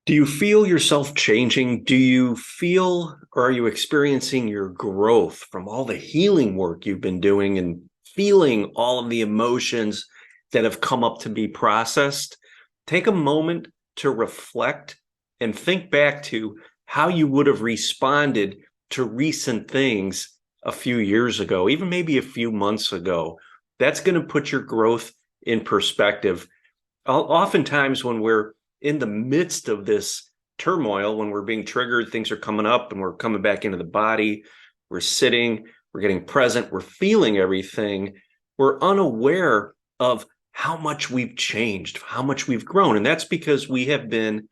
Do you feel yourself changing? Do you feel or are you experiencing your growth from all the healing work you've been doing and feeling all of the emotions that have come up to be processed? Take a moment to reflect and think back to how you would have responded to recent things a few years ago, even maybe a few months ago. That's going to put your growth in perspective. Oftentimes, when we're in the midst of this turmoil, when we're being triggered, things are coming up and we're coming back into the body, we're sitting, we're getting present, we're feeling everything, we're unaware of how much we've changed, how much we've grown. And that's because we have been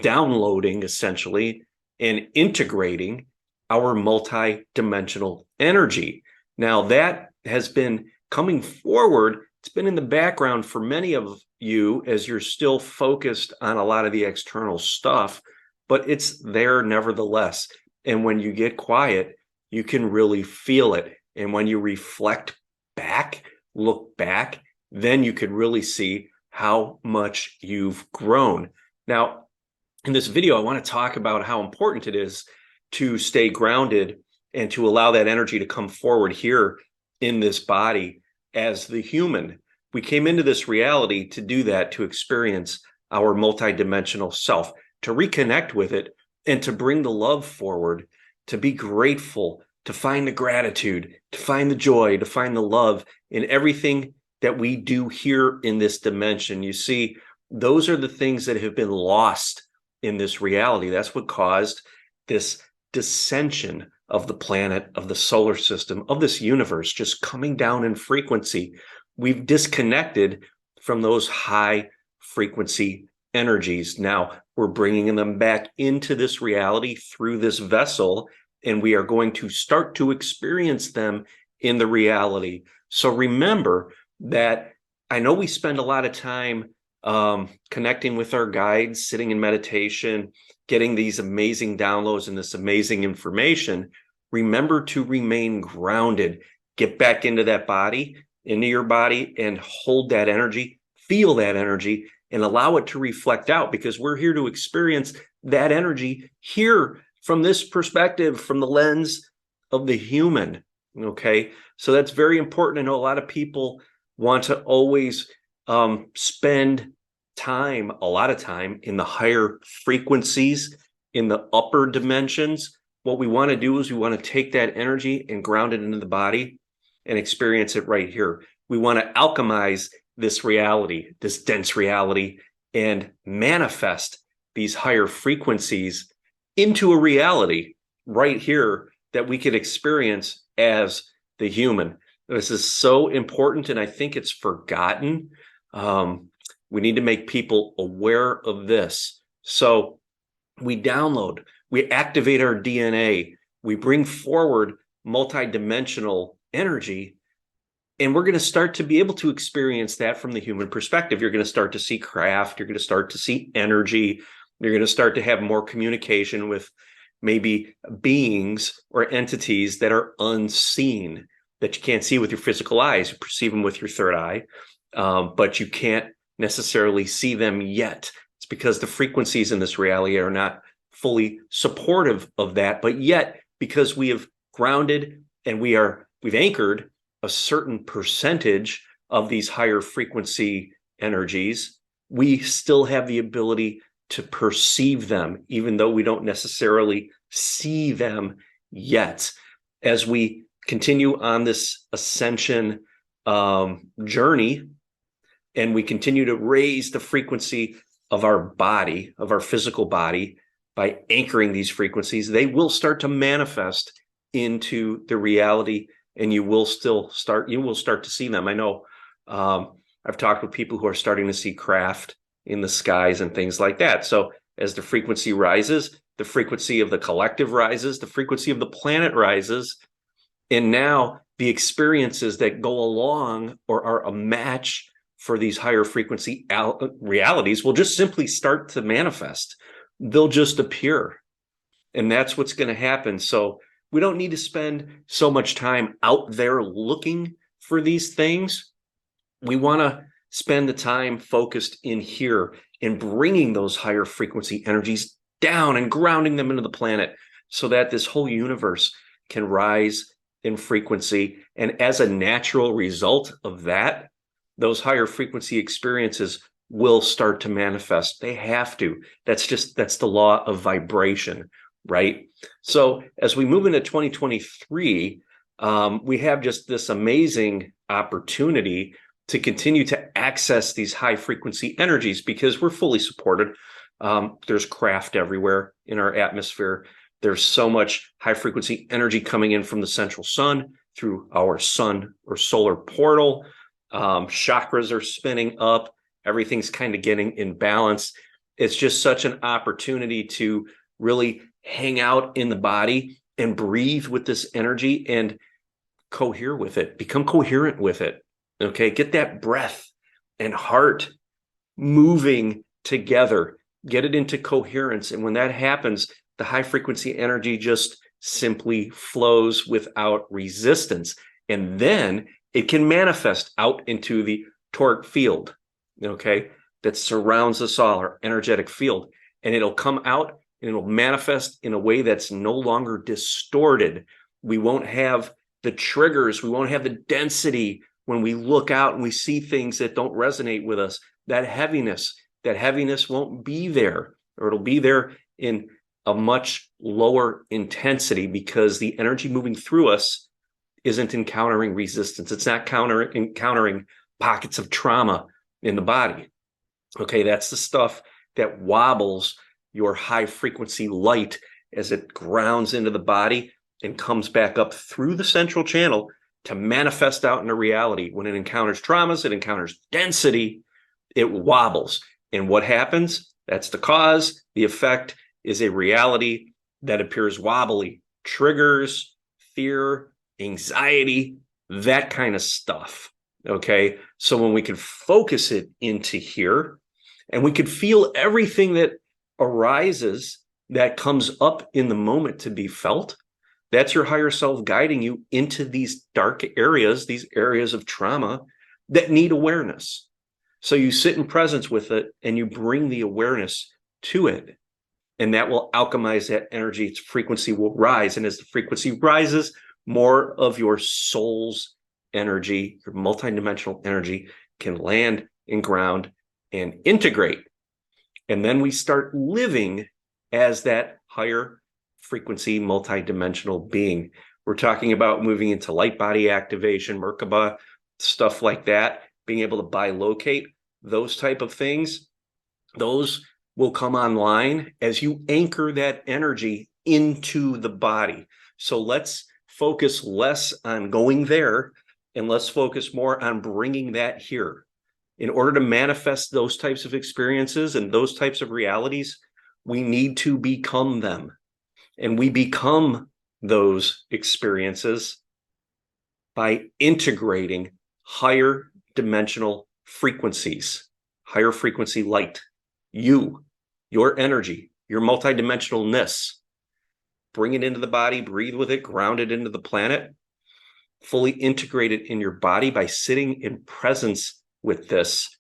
downloading essentially and integrating our multi-dimensional energy. Now that has been coming forward. It's been in the background for many of you as you're still focused on a lot of the external stuff, but it's there nevertheless. And when you get quiet, you can really feel it. And when you reflect back, look back, then you can really see how much you've grown. Now, in this video, I want to talk about how important it is to stay grounded and to allow that energy to come forward here in this body as the human. We came into this reality to do that, to experience our multidimensional self, to reconnect with it, and to bring the love forward, to be grateful, to find the gratitude, to find the joy, to find the love in everything that we do here in this dimension. You see, those are the things that have been lost in this reality. That's what caused this dissension of the planet, of the solar system, of this universe, just coming down in frequency. We've disconnected from those high frequency energies. Now we're bringing them back into this reality through this vessel, and we are going to start to experience them in the reality. So remember that I know we spend a lot of time connecting with our guides, sitting in meditation, getting these amazing downloads and this amazing information. Remember to remain grounded. Get back into that body, into your body, and hold that energy, feel that energy, and allow it to reflect out, because we're here to experience that energy here from this perspective, from the lens of the human. Okay, so that's very important. I know a lot of people want to always spend time, a lot of time, in the higher frequencies, in the upper dimensions. What we want to do is we want to take that energy and ground it into the body and experience it right here. We want to alchemize this reality, this dense reality, and manifest these higher frequencies into a reality right here that we could experience as the human. This is so important, and I think it's forgotten. We need to make people aware of this. So we download, we activate our DNA, we bring forward multidimensional energy, and we're going to start to be able to experience that from the human perspective. You're going to start to see craft, you're going to start to see energy, you're going to start to have more communication with maybe beings or entities that are unseen, that you can't see with your physical eyes. You perceive them with your third eye, but you can't necessarily see them yet. It's because the frequencies in this reality are not fully supportive of that. But yet, because we have grounded and we've anchored a certain percentage of these higher frequency energies, we still have the ability to perceive them, even though we don't necessarily see them yet. As we continue on this ascension journey, and we continue to raise the frequency of our body, of our physical body, by anchoring these frequencies, they will start to manifest into the reality, and you will start to see them. I know I've talked with people who are starting to see craft in the skies and things like that. So as the frequency rises, the frequency of the collective rises, the frequency of the planet rises, and now the experiences that go along or are a match for these higher frequency realities will just simply start to manifest. They'll just appear. And that's what's going to happen. So we don't need to spend so much time out there looking for these things. We want to spend the time focused in here and bringing those higher frequency energies down and grounding them into the planet so that this whole universe can rise in frequency. And as a natural result of that, those higher frequency experiences will start to manifest. They have to. That's the law of vibration, right? So as we move into 2023, we have just this amazing opportunity to continue to access these high frequency energies because we're fully supported. There's craft everywhere in our atmosphere. There's so much high frequency energy coming in from the central sun through our sun or solar portal. Chakras are spinning up. Everything's kind of getting in balance. It's just such an opportunity to really hang out in the body and breathe with this energy and cohere with it, become coherent with it. Okay, get that breath and heart moving together, get it into coherence. And when that happens, the high frequency energy just simply flows without resistance. And then it can manifest out into the toric field, okay, that surrounds us all, our energetic field. And it'll come out and it'll manifest in a way that's no longer distorted. We won't have the triggers. We won't have the density when we look out and we see things that don't resonate with us. That heaviness won't be there, or it'll be there in a much lower intensity because the energy moving through us isn't encountering resistance. It's not encountering pockets of trauma in the body. Okay, that's the stuff that wobbles your high frequency light as it grounds into the body and comes back up through the central channel to manifest out into reality. When it encounters traumas, it encounters density, it wobbles. And what happens? That's the cause. The effect is a reality that appears wobbly. Triggers, fear, anxiety, that kind of stuff. Okay, so when we can focus it into here and we could feel everything that arises that comes up in the moment to be felt, that's your higher self guiding you into these dark areas, these areas of trauma that need awareness. So you sit in presence with it and you bring the awareness to it, and that will alchemize that energy. Its frequency will rise. And as the frequency rises, more of your soul's energy, your multidimensional energy, can land and ground and integrate. And then we start living as that higher frequency multidimensional being. We're talking about moving into light body activation, Merkaba, stuff like that, being able to bilocate, those type of things. Those will come online as you anchor that energy into the body. So let's focus less on going there and let's focus more on bringing that here. In order to manifest those types of experiences and those types of realities, we need to become them. And we become those experiences by integrating higher dimensional frequencies, higher frequency light, your energy, your multidimensionalness. Bring it into the body, breathe with it, ground it into the planet, fully integrate it in your body by sitting in presence with this,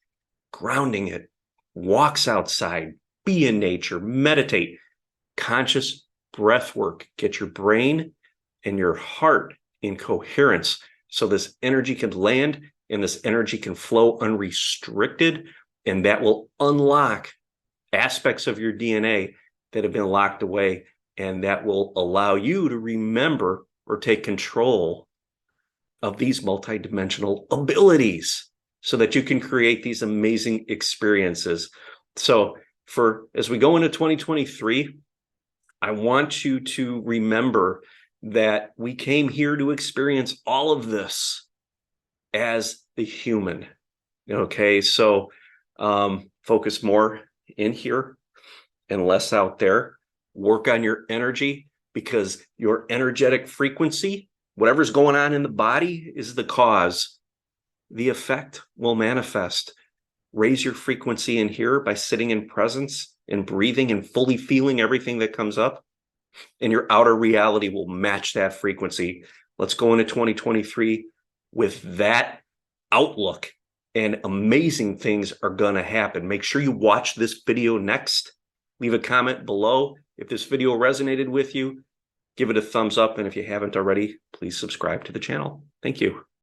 grounding it, walks outside, be in nature, meditate, conscious breath work, get your brain and your heart in coherence so this energy can land and this energy can flow unrestricted, and that will unlock aspects of your DNA that have been locked away, and that will allow you to remember or take control of these multidimensional abilities so that you can create these amazing experiences. So as we go into 2023, I want you to remember that we came here to experience all of this as the human. Okay, so focus more in here and less out there. Work on your energy, because your energetic frequency, whatever's going on in the body, is the cause. The effect will manifest. Raise your frequency in here by sitting in presence and breathing and fully feeling everything that comes up, and your outer reality will match that frequency. Let's go into 2023 with that outlook and amazing things are going to happen. Make sure you watch this video next. Leave a comment below. If this video resonated with you, give it a thumbs up. And if you haven't already, please subscribe to the channel. Thank you.